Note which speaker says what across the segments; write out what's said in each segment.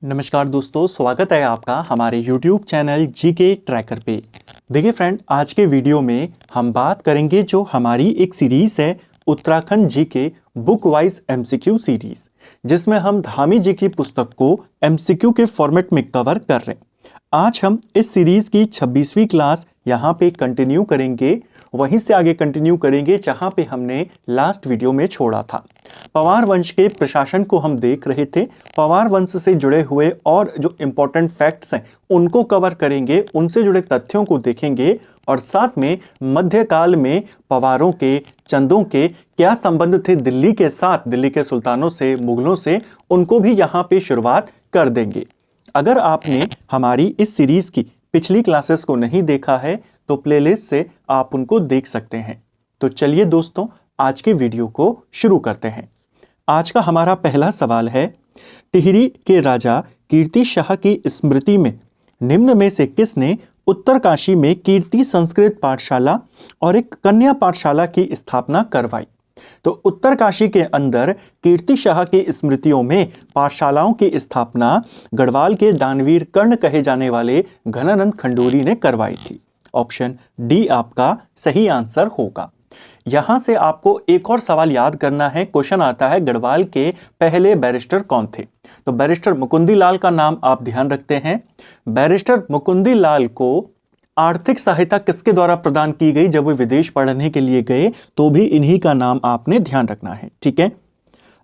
Speaker 1: नमस्कार दोस्तों, स्वागत है आपका हमारे YouTube चैनल जीके ट्रैकर पे। देखिए फ्रेंड, आज के वीडियो में हम बात करेंगे जो हमारी एक सीरीज है Uttarakhand GK book wise MCQ series, जिसमें हम धामी जी की पुस्तक को एमसीक्यू के फॉर्मेट में कवर कर रहे हैं। आज हम इस सीरीज की 26वीं क्लास यहाँ पे कंटिन्यू करेंगे, वहीं से आगे कंटिन्यू करेंगे जहाँ पे हमने लास्ट वीडियो में छोड़ा था। पवार वंश के प्रशासन को हम देख रहे थे। पवार वंश से जुड़े हुए और जो इंपॉर्टेंट फैक्ट्स हैं उनको कवर करेंगे, उनसे जुड़े तथ्यों को देखेंगे और साथ में मध्यकाल में पवारों के, चंदों के क्या संबंध थे दिल्ली के साथ, दिल्ली के सुल्तानों से, मुगलों से, उनको भी यहाँ पे शुरुआत कर देंगे। अगर आपने हमारी इस सीरीज की पिछली क्लासेस को नहीं देखा है तो प्लेलिस्ट से आप उनको देख सकते हैं। तो चलिए दोस्तों, आज के वीडियो को शुरू करते हैं। आज का हमारा पहला सवाल है, टिहरी के राजा कीर्ति शाह की स्मृति में निम्न में से किसने उत्तरकाशी में कीर्ति संस्कृत पाठशाला और एक कन्या पाठशाला की स्थापना करवाई? तो उत्तरकाशी के अंदर कीर्ति शाह की स्मृतियों में पाठशालाओं की स्थापना गढ़वाल के दानवीर कर्ण कहे जाने वाले घनानंद खंडूरी ने करवाई थी। ऑप्शन डी आपका सही आंसर होगा। यहां से आपको एक और सवाल याद करना है। क्वेश्चन आता है गढ़वाल के पहले बैरिस्टर कौन थे? तो बैरिस्टर मुकुंदी लाल का नाम आप ध्यान रखते हैं। बैरिस्टर मुकुंदी लाल को आर्थिक सहायता किसके द्वारा प्रदान की गई जब वे विदेश पढ़ने के लिए गए? तो भी इन्हीं का नाम आपने ध्यान रखना है, ठीक है।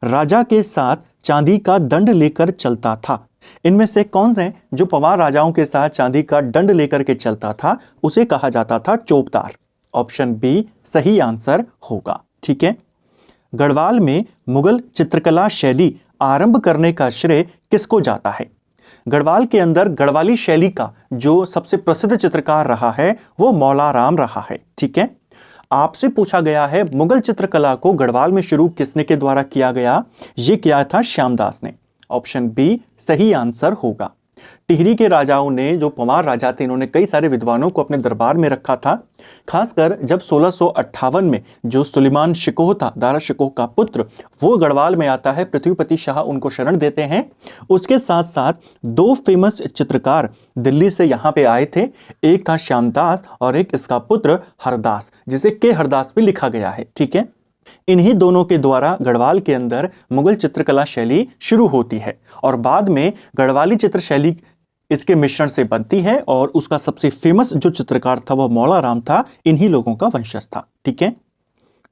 Speaker 1: राजा के साथ चांदी का दंड लेकर चलता था। इनमें से कौन से जो पवार राजाओं के साथ चांदी का दंड लेकर के चलता था उसे कहा जाता था चोपदार। ऑप्शन बी सही आंसर होगा, ठीक है। गढ़वाल में मुगल चित्रकला शैली आरंभ करने का श्रेय किसको जाता है? गढ़वाल के अंदर गढ़वाली शैली का जो सबसे प्रसिद्ध चित्रकार रहा है वो मौला राम रहा है, ठीक है। आपसे पूछा गया है मुगल चित्रकला को गढ़वाल में शुरू किसने के द्वारा किया गया? ये किया था श्यामदास ने। ऑप्शन बी सही आंसर होगा। टिहरी के राजाओं ने, जो पवार राजा थे, इन्होंने कई सारे विद्वानों को अपने दरबार में रखा था। खासकर जब 1658 में जो सुलेमान शिकोह था, दारा शिकोह का पुत्र, वो गढ़वाल में आता है, पृथ्वीपति शाह उनको शरण देते हैं। उसके साथ साथ दो फेमस चित्रकार दिल्ली से यहाँ पे आए थे, एक था श्यामदास और एक इसका पुत्र हरदास, जिसे के हरदास भी लिखा गया है, ठीक है। इन्हीं दोनों के द्वारा गढ़वाल के अंदर मुगल चित्रकला शैली शुरू होती है और बाद में गढ़वाली चित्र शैली इसके मिश्रण से बनती है और उसका सबसे फेमस जो चित्रकार था वह मौला राम था, इन्हीं लोगों का वंशज था, ठीक है।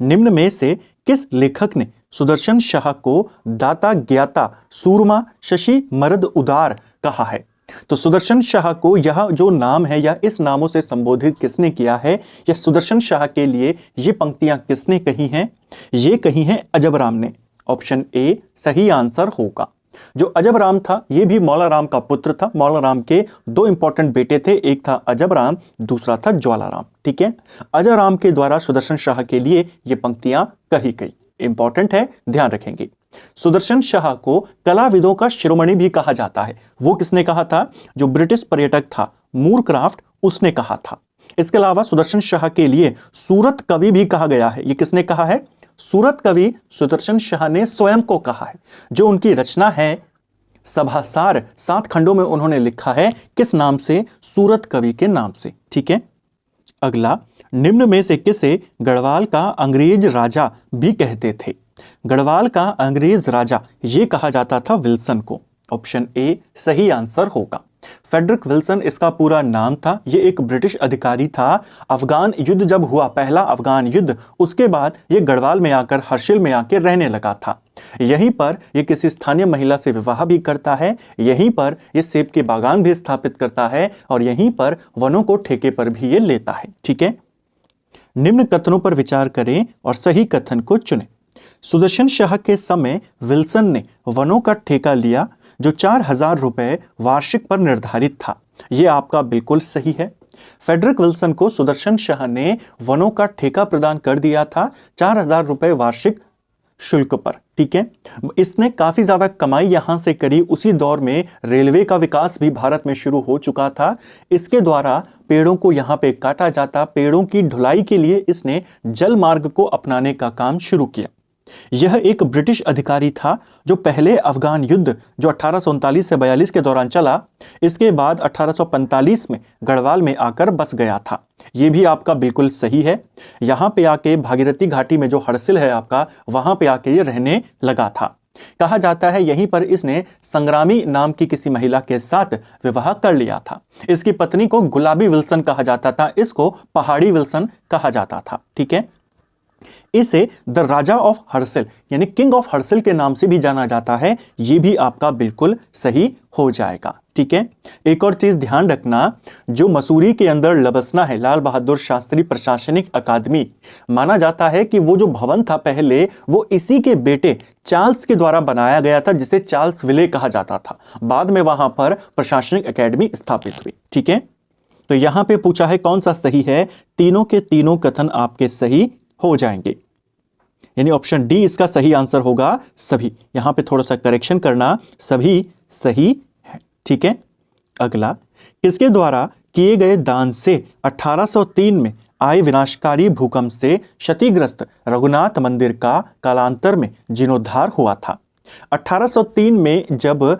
Speaker 1: निम्न में से किस लेखक ने सुदर्शन शाह को दाता ज्ञाता सूरमा शशि मर्द उदार कहा है? तो सुदर्शन शाह को यह जो नाम है या इस नामों से संबोधित किसने किया है, या सुदर्शन शाह के लिए ये पंक्तियां किसने कही हैं? ये कही हैं अजब राम ने। ऑप्शन ए सही आंसर होगा। जो अजब राम था ये भी मौला राम का पुत्र था। मौला राम के दो इंपॉर्टेंट बेटे थे, एक था अजब राम, दूसरा था ज्वाला राम, ठीक है। अजब राम के द्वारा सुदर्शन शाह के लिए ये पंक्तियां कही गई। इंपॉर्टेंट है, ध्यान रखेंगे। सुदर्शन शाह को कलाविदों का शिरोमणि भी कहा जाता है। वो किसने कहा था? जो ब्रिटिश पर्यटक था मूरक्राफ्ट, उसने कहा था। इसके अलावा सुदर्शन शाह के लिए सूरत कवि भी कहा गया है। ये किसने कहा है? सूरत कवि सुदर्शन शाह ने स्वयं को कहा है। जो उनकी रचना है सभासार, 7 खंडों में उन्होंने लिखा है। किस नाम से? सूरत कवि के नाम से, ठीक है। अगला, निम्न में से किसे गढ़वाल का अंग्रेज राजा भी कहते थे? गढ़वाल का अंग्रेज राजा ये कहा जाता था विल्सन को। ऑप्शन ए सही आंसर होगा। फेडरिक विल्सन इसका पूरा नाम था। ये एक ब्रिटिश अधिकारी था। अफगान युद्ध जब हुआ, पहला अफगान युद्ध, उसके बाद ये गढ़वाल में आकर, हर्षिल में आकर रहने लगा था। यहीं पर ये किसी स्थानीय महिला से विवाह भी करता है, यहीं पर ये सेब के बागान भी स्थापित करता है और यहीं पर वनों को ठेके पर भी ये लेता है, ठीक है। निम्न कथनों पर विचार करें और सही कथन को चुनें। सुदर्शन शाह के समय विल्सन ने वनों का ठेका लिया जो 4000 रुपए वार्षिक पर निर्धारित था। यह आपका बिल्कुल सही है। फेडरिक विल्सन को सुदर्शन शाह ने वनों का ठेका प्रदान कर दिया था 4000 रुपए वार्षिक शुल्क पर, ठीक है। इसने काफी ज्यादा कमाई यहां से करी। उसी दौर में रेलवे का विकास भी भारत में शुरू हो चुका था। इसके द्वारा पेड़ों को यहां पे काटा जाता, पेड़ों की ढुलाई के लिए इसने जल मार्ग को अपनाने का काम शुरू किया। यह एक ब्रिटिश अधिकारी था जो पहले अफगान युद्ध जो 1839 से 42 के दौरान चला, इसके बाद 1845 में गढ़वाल में आकर बस गया था। यह भी आपका बिल्कुल सही है। यहां पे आके भागीरथी घाटी में जो हड़सिल है आपका, वहां पे आके ये रहने लगा था। कहा जाता है यहीं पर इसने संग्रामी नाम की किसी महिला के साथ विवाह कर लिया था। इसकी पत्नी को गुलाबी विल्सन कहा जाता था, इसको पहाड़ी विल्सन कहा जाता था। ठीक है, इसे द राजा ऑफ हर्सिल यानी किंग ऑफ हर्सिल के नाम से भी जाना जाता है। यह भी आपका बिल्कुल सही हो जाएगा। ठीक है, एक और चीज ध्यान रखना, जो मसूरी के अंदर लबसना है लाल बहादुर शास्त्री प्रशासनिक अकादमी, माना जाता है कि वो जो भवन था पहले वो इसी के बेटे चार्ल्स के द्वारा बनाया गया था, जिसे चार्ल्स विले कहा जाता था। बाद में वहां पर प्रशासनिक अकादमी स्थापित हुई। ठीक है, तो यहां पे पूछा है कौन सा सही है, तीनों के तीनों कथन आपके सही हो जाएंगे, यानी ऑप्शन डी इसका सही आंसर होगा सभी। यहां पे थोड़ा सा करेक्शन करना, सभी सही है। ठीक है, अगला, किसके द्वारा किए गए दान से 1803 में आए विनाशकारी भूकंप से क्षतिग्रस्त रघुनाथ मंदिर का कालांतर में जीर्णोद्धार हुआ था। 1803 में जब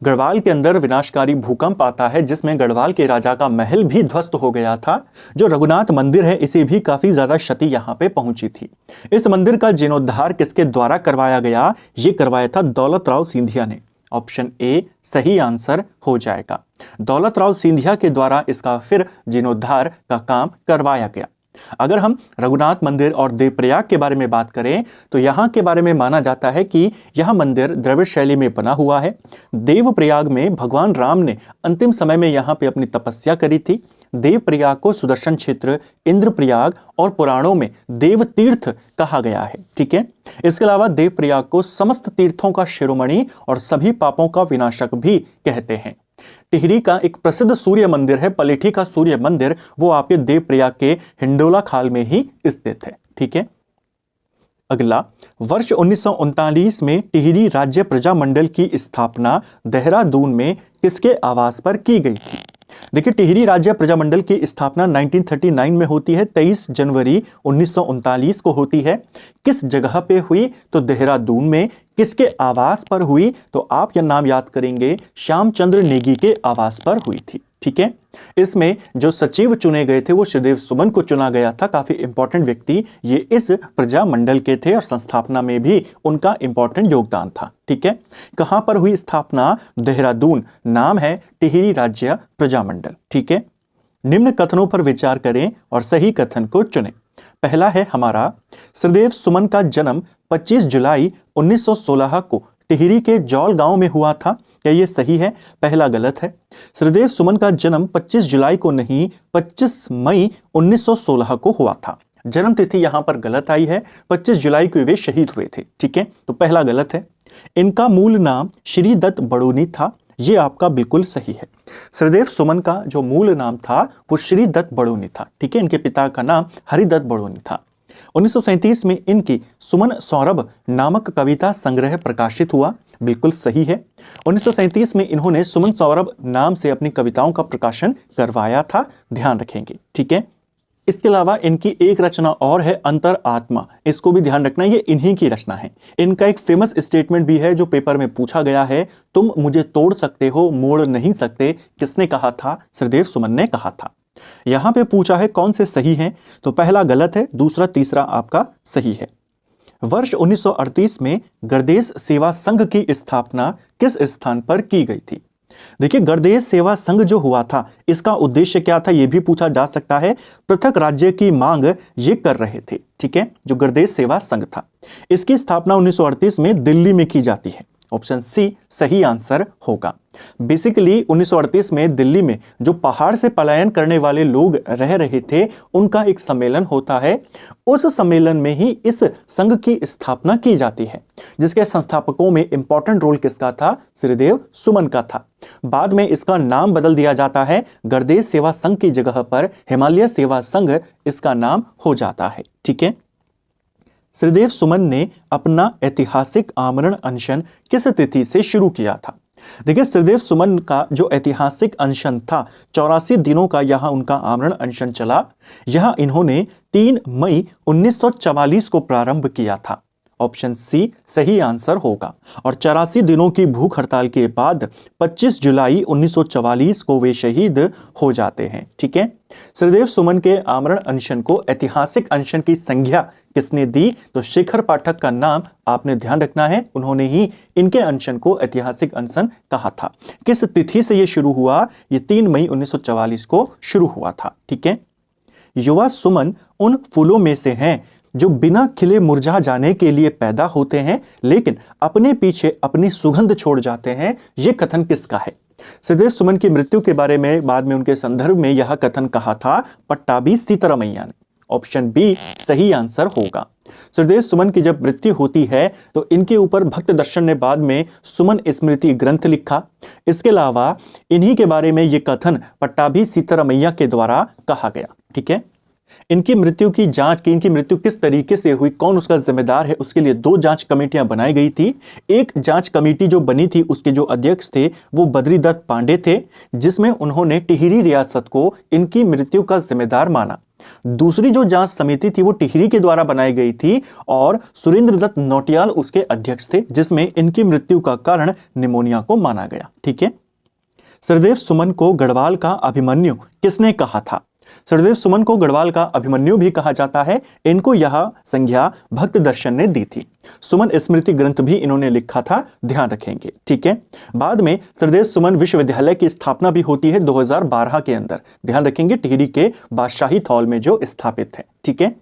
Speaker 1: गढ़वाल के अंदर विनाशकारी भूकंप आता है, जिसमें गढ़वाल के राजा का महल भी ध्वस्त हो गया था, जो रघुनाथ मंदिर है इसे भी काफी ज्यादा क्षति यहां पे पहुंची थी। इस मंदिर का जीर्णोद्धार किसके द्वारा करवाया गया, ये करवाया था दौलत राव सिंधिया ने। ऑप्शन ए सही आंसर हो जाएगा। दौलत राव सिंधिया के द्वारा इसका फिर जीर्णोद्धार का काम करवाया गया। अगर हम रघुनाथ मंदिर और देवप्रयाग के बारे में बात करें तो यहां के बारे में माना जाता है कि यह मंदिर द्रविड़ शैली में बना हुआ है। देवप्रयाग में भगवान राम ने अंतिम समय में यहां पे अपनी तपस्या करी थी। देवप्रयाग को सुदर्शन क्षेत्र, इंद्रप्रयाग और पुराणों में देव तीर्थ कहा गया है। ठीक है, इसके अलावा देवप्रयाग को समस्त तीर्थों का शिरोमणि और सभी पापों का विनाशक भी कहते हैं। टिहरी का एक प्रसिद्ध सूर्य मंदिर है, पलेठी का सूर्य मंदिर, वो आपके देवप्रयाग के हिंडोला खाल में ही स्थित है। ठीक है, अगला, वर्ष 1939 में टिहरी राज्य प्रजामंडल की स्थापना देहरादून में किसके आवास पर की गई थी। देखिए, टिहरी राज्य प्रजामंडल की स्थापना 1939 में होती है, 23 जनवरी 1939 को होती है। किस जगह पे हुई, तो देहरादून में। किसके आवास पर हुई, तो आप यह नाम याद करेंगे, श्यामचंद्र नेगी के आवास पर हुई थी। ठीक है, इसमें जो सचिव चुने गए थे वो श्रीदेव सुमन को चुना गया था, काफी इंपॉर्टेंट व्यक्ति ये इस प्रजामंडल के थे और संस्थापना में भी उनका इंपॉर्टेंट योगदान था। ठीक है, कहां पर हुई स्थापना, देहरादून, नाम है टिहरी राज्य प्रजामंडल। ठीक है, निम्न कथनों पर विचार करें और सही कथन को चुनें। पहला है हमारा, श्रीदेव सुमन का जन्म 25 जुलाई 1916 को टिहरी के जौल गांव में हुआ था। क्या ये सही है? पहला गलत है। श्रीदेव सुमन का जन्म 25 जुलाई को नहीं 25 मई 1916 को हुआ था। जन्म तिथि यहां पर गलत आई है, 25 जुलाई को वे शहीद हुए थे। ठीक है, तो पहला गलत है। इनका मूल नाम श्री दत्त बड़ोनी था, ये आपका बिल्कुल सही है। श्रीदेव सुमन का जो मूल नाम था वो श्री दत्त बड़ोनी था। ठीक है, इनके पिता का नाम हरिदत्त बड़ोनी था। 1937 में इनकी सुमन सौरभ नामक कविता संग्रह प्रकाशित हुआ, बिल्कुल सही है। 1937 में इन्होंने सुमन सौरभ नाम से अपनी कविताओं का प्रकाशन करवाया था, ध्यान रखेंगे। ठीक है, इसके अलावा इनकी एक रचना और है, अंतर आत्मा, इसको भी ध्यान रखना, ये इन्हीं की रचना है। इनका एक फेमस स्टेटमेंट भी है जो पेपर में पूछा गया है, तुम मुझे तोड़ सकते हो मोड़ नहीं सकते। किसने कहा था? श्रीदेव सुमन ने कहा था। यहां पे पूछा है कौन से सही हैं, तो पहला गलत है, दूसरा तीसरा आपका सही है। वर्ष 1938 में गणदेश सेवा संघ की स्थापना किस स्थान पर की गई थी? देखिए, गणदेश सेवा संघ जो हुआ था इसका उद्देश्य क्या था यह भी पूछा जा सकता है। पृथक राज्य की मांग ये कर रहे थे। ठीक है, जो गणदेश सेवा संघ था इसकी स्थापना 1938 में दिल्ली में की जाती है। ऑप्शन सी सही आंसर होगा। बेसिकली 1938 में दिल्ली में जो पहाड़ से पलायन करने वाले लोग रह रहे थे उनका एक सम्मेलन होता है। उस सम्मेलन में ही इस संघ की स्थापना की जाती है, जिसके संस्थापकों में इंपॉर्टेंट रोल किसका था? श्रीदेव सुमन का था। बाद में इसका नाम बदल दिया जाता है, गणदेश सेवा संघ की जगह पर हिमालय सेवा संघ इसका नाम हो जाता है। ठीक है, श्रीदेव सुमन ने अपना ऐतिहासिक आमरण अनशन किस तिथि से शुरू किया था? देखिए, श्रीदेव सुमन का जो ऐतिहासिक अनशन था 84 दिनों का यहां उनका आमरण अनशन चला। यह इन्होंने 3 मई 1944 को प्रारंभ किया था ऑप्शन सी सही आंसर होगा। और 84 दिनों की भूख हड़ताल के बाद 25 जुलाई 1944 को वे शहीद हो जाते हैं। ठीक है, सृदेव सुमन के आमरण अनशन को ऐतिहासिक अनशन की संज्ञा किसने दी? तो शेखर पाठक का नाम आपने ध्यान रखना है, उन्होंने ही इनके अनशन को ऐतिहासिक अनशन कहा था। किस तिथि से यह शुरू हुआ? यह 3 मई 1944 को शुरू हुआ था। ठीक है, युवा सुमन उन फूलों में से हैं जो बिना खिले मुरझा जाने के लिए पैदा होते हैं लेकिन अपने पीछे अपनी सुगंध छोड़ जाते हैं। यह कथन किसका है? सृदेव सुमन की मृत्यु के बारे में बाद में उनके संदर्भ में यह कथन कहा था पट्टाभी सीतारामैया ने। ऑप्शन बी सही आंसर होगा। सृदेव सुमन की जब मृत्यु होती है तो इनके ऊपर भक्त दर्शन ने बाद में सुमन स्मृति ग्रंथ लिखा। इसके अलावा इन्हीं के बारे में यह कथन पट्टाभी सीतारामैया के द्वारा कहा गया। ठीक है, इनकी मृत्यु की जांच की, इनकी मृत्यु किस तरीके से हुई, कौन उसका जिम्मेदार है, उसके लिए 2 जांच कमेटियां बनाई गई थी। एक जांच कमेटी जो बनी थी उसके जो अध्यक्ष थे वो बद्रीदत्त पांडे थे, जिसमें उन्होंने टिहरी रियासत को इनकी मृत्यु का जिम्मेदार माना। दूसरी जो जांच समिति थी वो टिहरी के द्वारा बनाई गई थी और सुरेंद्र दत्त नौटियाल उसके अध्यक्ष थे, जिसमें इनकी मृत्यु का कारण निमोनिया को माना गया। ठीक है, सृदेव सुमन को गढ़वाल का अभिमन्यु किसने कहा था? सृदेव सुमन को गढ़वाल का अभिमन्यु भी कहा जाता है। इनको यह संज्ञा भक्त दर्शन ने दी थी। सुमन स्मृति ग्रंथ भी इन्होंने लिखा था, ध्यान रखेंगे। ठीक है, बाद में सृदेव सुमन विश्वविद्यालय की स्थापना भी होती है 2012 के अंदर, ध्यान रखेंगे, टिहरी के बादशाही थॉल में जो स्थापित है। ठीक है,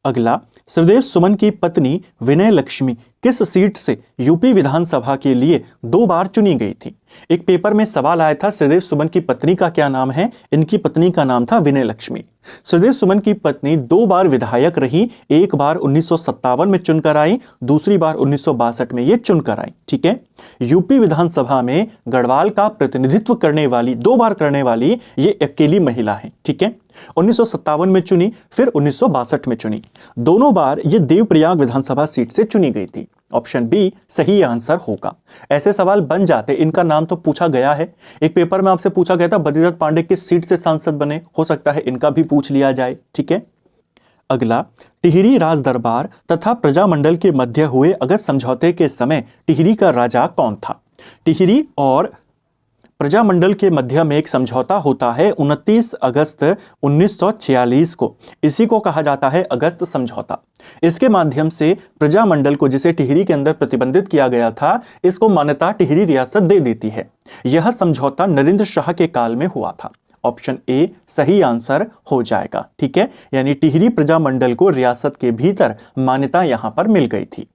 Speaker 1: अगला, सृदेव सुमन की पत्नी विनय लक्ष्मी किस सीट से यूपी विधानसभा के लिए 2 बार चुनी गई थी? एक पेपर में सवाल आया था सृदेव सुमन की पत्नी का क्या नाम है? इनकी पत्नी का नाम था विनय लक्ष्मी। सृदेव सुमन की पत्नी 2 बार विधायक रही, एक बार 1957 में चुनकर आई, दूसरी बार 1962 में ये चुनकर आई। ठीक है, यूपी विधानसभा में गढ़वाल का प्रतिनिधित्व करने वाली 2 बार करने वाली ये अकेली महिला है। ठीक है, 1957 में चुनी, फिर 1962 में चुनी। दोनों बार ये देवप्रयाग विधानसभा सीट से चुनी गई थी। ऑप्शन बी सही आंसर होगा। ऐसे सवाल बन जाते, इनका नाम तो पूछा गया है, एक पेपर में आपसे पूछा गया था बद्रीदत्त पांडे किस सीट से सांसद बने, हो सकता है इनका भी पूछ लिया जाए। ठीक है, अगला, टिहरी राज दरबार तथा प्रजामंडल के मध्य हुए अगस्त समझौते के समय टिहरी का राजा कौन था? टिहरी और प्रजामंडल के मध्य में एक समझौता होता है 29 अगस्त 1946 को, इसी को कहा जाता है अगस्त समझौता। इसके माध्यम से प्रजामंडल को, जिसे टिहरी के अंदर प्रतिबंधित किया गया था, इसको मान्यता टिहरी रियासत दे देती है। यह समझौता नरेंद्र शाह के काल में हुआ था। ऑप्शन ए सही आंसर हो जाएगा। ठीक है, यानी टिहरी प्रजामंडल को रियासत के भीतर मान्यता यहां पर मिल गई थी।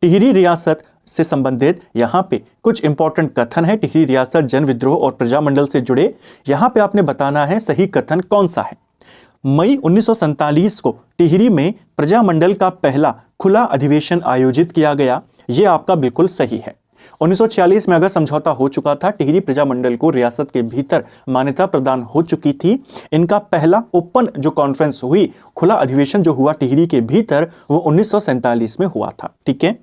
Speaker 1: टिहरी रियासत से संबंधित यहाँ पे कुछ इंपॉर्टेंट कथन है, टिहरी रियासत, जन विद्रोह और प्रजामंडल से जुड़े। यहाँ पे आपने बताना है सही कथन कौन सा है। मई 1947 को टिहरी में प्रजामंडल का पहला खुला अधिवेशन आयोजित किया गया, ये आपका बिल्कुल सही है। 1946 में अगस्त समझौता हो चुका था, टिहरी प्रजामंडल को रियासत के भीतर मान्यता प्रदान हो चुकी थी। इनका पहला ओपन जो कॉन्फ्रेंस हुई, खुला अधिवेशन जो हुआ टिहरी के भीतर, वो 1947 में हुआ था। ठीक है,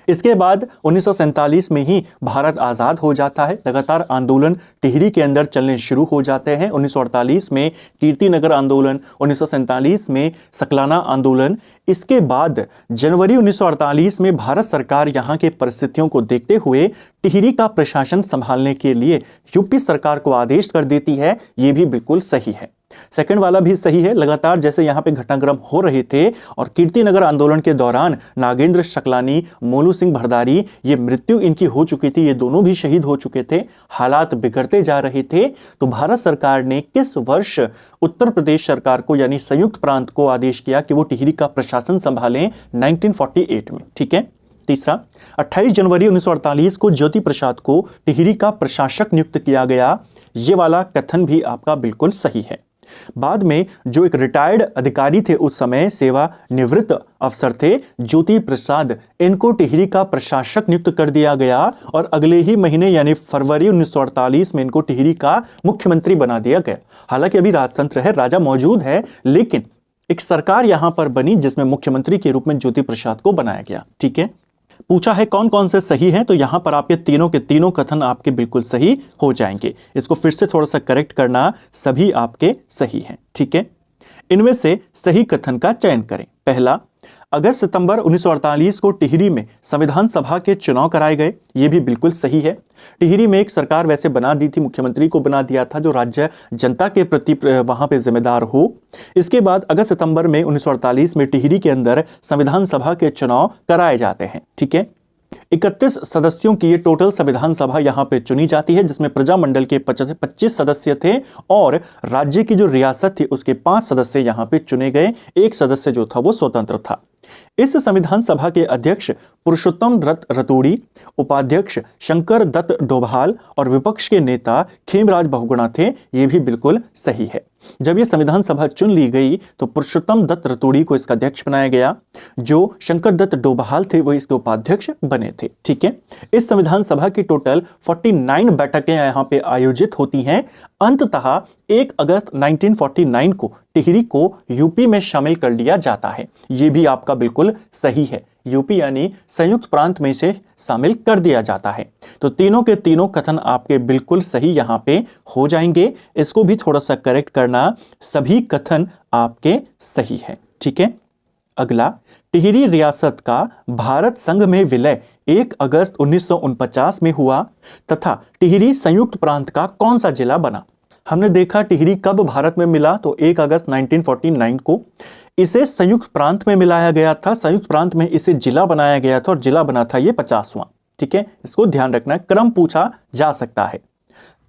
Speaker 1: इसके बाद 1947 में ही भारत आज़ाद हो जाता है। लगातार आंदोलन टिहरी के अंदर चलने शुरू हो जाते हैं। 1948 में कीर्तिनगर आंदोलन, 1947 में सकलाना आंदोलन। इसके बाद जनवरी 1948 में भारत सरकार यहाँ के परिस्थितियों को देखते हुए टिहरी का प्रशासन संभालने के लिए यूपी सरकार को आदेश कर देती है। ये भी बिल्कुल सही है। सेकंड वाला भी सही है। लगातार जैसे यहाँ पे घटनाक्रम हो रहे थे और कीर्तिनगर आंदोलन के दौरान नागेंद्र शकलानी, मोलू सिंह भरदारी, ये मृत्यु इनकी हो चुकी थी, ये दोनों भी शहीद हो चुके थे, हालात बिगड़ते जा रहे थे। तो भारत सरकार ने किस वर्ष उत्तर प्रदेश सरकार को यानी संयुक्त प्रांत को आदेश किया कि वो टिहरी का प्रशासन संभालें? 1948 में। ठीक है, तीसरा, 28 जनवरी 1948 को ज्योति प्रसाद को टिहरी का प्रशासक नियुक्त किया गया। ये वाला कथन भी आपका बिल्कुल सही है। बाद में जो एक रिटायर्ड अधिकारी थे, उस समय सेवानिवृत्त अफसर थे ज्योति प्रसाद, इनको टिहरी का प्रशासक नियुक्त कर दिया गया और अगले ही महीने यानी फरवरी 1948 में इनको टिहरी का मुख्यमंत्री बना दिया गया। हालांकि अभी राजतंत्र है, राजा मौजूद है, लेकिन एक सरकार यहां पर बनी जिसमें मुख्यमंत्री के रूप में ज्योति प्रसाद को बनाया गया। ठीक है, पूछा है कौन कौन से सही हैं, तो यहां पर आपके तीनों के तीनों कथन आपके बिल्कुल सही हो जाएंगे। इसको फिर से थोड़ा सा करेक्ट करना, सभी आपके सही हैं। ठीक है, इनमें से सही कथन का चयन करें। पहला, अगस्त सितंबर 1948 को टिहरी में संविधान सभा के चुनाव कराए गए। ये भी बिल्कुल सही है। टिहरी में एक सरकार वैसे बना दी थी, मुख्यमंत्री को बना दिया था जो राज्य जनता के प्रति वहां पे जिम्मेदार हो। इसके बाद अगस्त सितंबर में 1948 में टिहरी के अंदर संविधान सभा के चुनाव कराए जाते हैं। ठीक है, 31 सदस्यों की ये टोटल संविधान सभा यहां पे चुनी जाती है, जिसमें प्रजामंडल के 25 सदस्य थे और राज्य की जो रियासत थी उसके 5 सदस्य यहां पे चुने गए। एक सदस्य जो था वो स्वतंत्र था। इस संविधान सभा के अध्यक्ष पुरुषोत्तम दत्त रतूड़ी, उपाध्यक्ष शंकर दत्त डोभाल और विपक्ष के नेता खेमराज बहुगुणा थे। ये भी बिल्कुल सही है। जब ये संविधान सभा चुन ली गई तो पुरुषोत्तम दत्त रतूड़ी को इसका अध्यक्ष बनाया गया, जो शंकर दत्त डोभाल थे वो इसके उपाध्यक्ष बने थे। ठीक है, इस संविधान सभा की टोटल 49 बैठकें यहां पे आयोजित होती हैं। अंततः 1 अगस्त 1949 को टिहरी को यूपी में शामिल कर लिया जाता है। यह भी आपका बिल्कुल सही है, यूपी यानी संयुक्त प्रांत में से शामिल कर दिया जाता है। तो तीनों के तीनों कथन आपके बिल्कुल सही यहां पे हो जाएंगे। इसको भी थोड़ा सा करेक्ट करना, सभी कथन आपके सही है। ठीक है, अगला, टिहरी रियासत का भारत संघ में विलय 1 अगस्त 1949 में हुआ तथा टिहरी संयुक्त प्रांत का कौन सा जिला बना? हमने देखा टिहरी कब भारत में मिला, तो 1 अगस्त 1949 को इसे संयुक्त प्रांत में मिलाया गया था। संयुक्त प्रांत में इसे जिला बनाया गया था और जिला बना था ये 50वां। ठीक है, इसको ध्यान रखना, क्रम पूछा जा सकता है।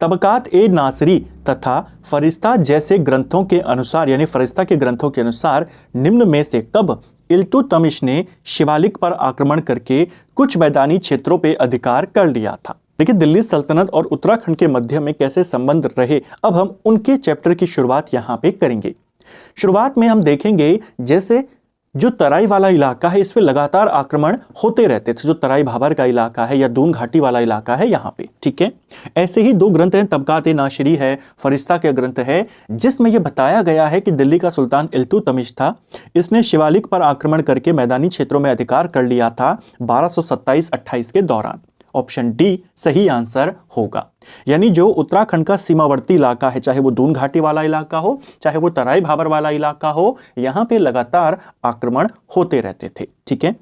Speaker 1: तबकात ए नासरी तथा फरिश्ता जैसे ग्रंथों के अनुसार, यानी फरिश्ता के ग्रंथों के अनुसार निम्न में से कब इल्तुतमिश ने शिवालिक पर आक्रमण करके कुछ मैदानी क्षेत्रों पर अधिकार कर लिया था? देखिए, दिल्ली सल्तनत और उत्तराखंड के मध्य में कैसे संबंध रहे, अब हम उनके चैप्टर की शुरुआत यहां पे करेंगे। शुरुआत में हम देखेंगे जैसे जो तराई वाला इलाका है इस पे लगातार आक्रमण होते रहते थे, जो तराई भाबर का इलाका है या दून घाटी वाला इलाका है यहाँ पे। ठीक है, ऐसे ही 2 ग्रंथ हैं, तबकात ए नासिरी है, फरिश्ता के ग्रंथ है, जिसमें यह बताया गया है कि दिल्ली का सुल्तान इल्तुतमिश था, इसने शिवालिक पर आक्रमण करके मैदानी क्षेत्रों में अधिकार कर लिया था 1227-28 के दौरान। ऑप्शन डी सही आंसर होगा। यानी जो उत्तराखंड का सीमावर्ती इलाका है, चाहे वो दून घाटी वाला इलाका हो, चाहे वो तराई भाबर वाला इलाका हो, यहां पे लगातार आक्रमण होते रहते थे। ठीक है,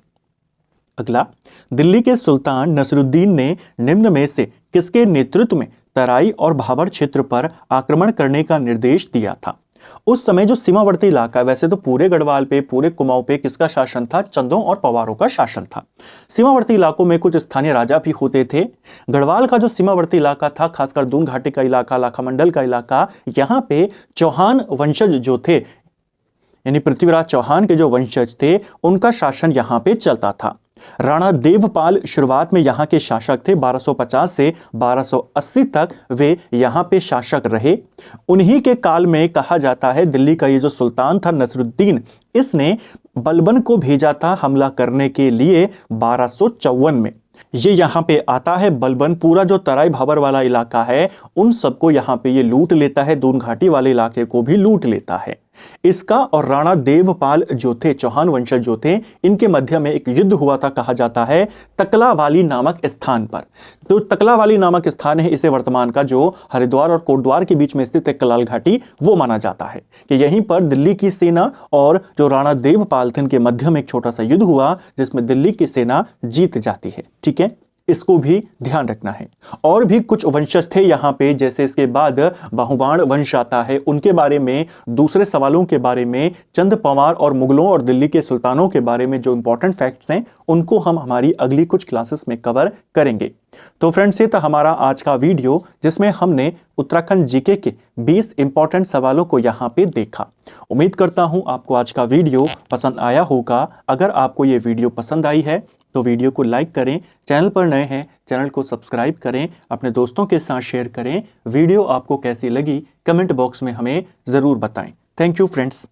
Speaker 1: अगला, दिल्ली के सुल्तान नसरुद्दीन ने निम्न में से किसके नेतृत्व में तराई और भाबर क्षेत्र पर आक्रमण करने का निर्देश दिया था? उस समय जो सीमावर्ती इलाका, वैसे तो पूरे गढ़वाल पे, पूरे कुमाऊं पे किसका शासन था? चंदों और पवारों का शासन था। सीमावर्ती इलाकों में कुछ स्थानीय राजा भी होते थे। गढ़वाल का जो सीमावर्ती इलाका था, खासकर दून घाटी का इलाका, लाखामंडल का इलाका, यहां पे चौहान वंशज जो थे, यानी पृथ्वीराज चौहान के जो वंशज थे, उनका शासन यहां पे चलता था। राणा देवपाल शुरुआत में यहां के शासक थे। 1250 से 1280 तक वे यहां पे शासक रहे। उन्हीं के काल में कहा जाता है दिल्ली का ये जो सुल्तान था नसरुद्दीन, इसने बलबन को भेजा था हमला करने के लिए 1254 में। ये यहाँ पे आता है बलबन, पूरा जो तराई भाबर वाला इलाका है उन सबको यहाँ पे ये लूट लेता है, दून घाटी वाले इलाके को भी लूट लेता है। इसका और राणा देवपाल जो थे, चौहान वंशज जो थे, इनके मध्य में एक युद्ध हुआ था, कहा जाता है तकलावाली नामक स्थान पर। तो तकलावाली नामक स्थान है, इसे वर्तमान का जो हरिद्वार और कोटद्वार के बीच में स्थित है कलाल घाटी, वो माना जाता है कि यहीं पर दिल्ली की सेना और जो राणा देवपाल थे इनके मध्य में एक छोटा सा युद्ध हुआ जिसमें दिल्ली की सेना जीत जाती है। ठीक है, इसको भी ध्यान रखना है। और भी कुछ वंशज थे यहाँ पे, जैसे इसके बाद बहुबाण वंश आता है, उनके बारे में, दूसरे सवालों के बारे में, चंद पवार और मुगलों और दिल्ली के सुल्तानों के बारे में जो इंपॉर्टेंट फैक्ट्स हैं उनको हम हमारी अगली कुछ क्लासेस में कवर करेंगे। तो फ्रेंड्स, ये था हमारा आज का वीडियो जिसमें हमने उत्तराखंड जीके के 20 इंपॉर्टेंट सवालों को यहाँ पे देखा। उम्मीद करता हूँ आपको आज का वीडियो पसंद आया होगा। अगर आपको ये वीडियो पसंद आई है तो वीडियो को लाइक करें, चैनल पर नए हैं चैनल को सब्सक्राइब करें, अपने दोस्तों के साथ शेयर करें। वीडियो आपको कैसी लगी कमेंट बॉक्स में हमें ज़रूर बताएं। Thank you friends.